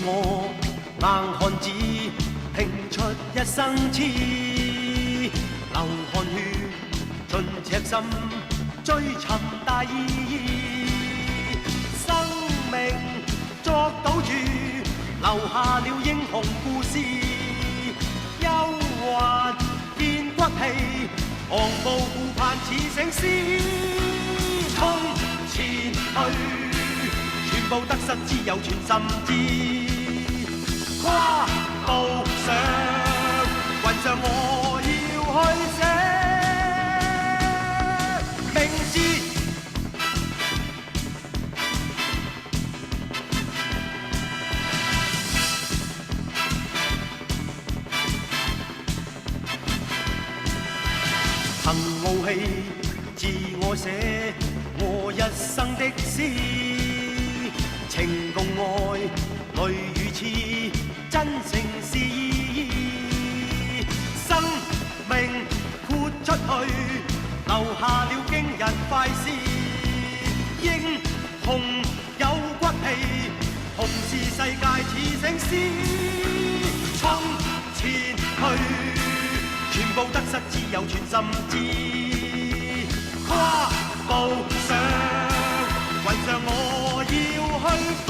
我硬漢子拼出一生痴，流汗血盡赤心追尋大義，生命作賭注留下了英雄故事，憂患見骨氣，昂步顧盼似醒獅，衝前去。全部得失只有全心知，跨步上雲上我要去寫名字。憑傲氣自我寫我一生的詩。情共愛，淚與痴，真誠是義。生命豁出去，留下了驚人快事。英雄有骨氣，同是世界似醒獅。衝前去，全部得失只有全心知。跨步上雲上我要去飛，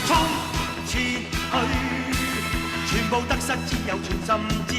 衝前去，全部得失只有全心知。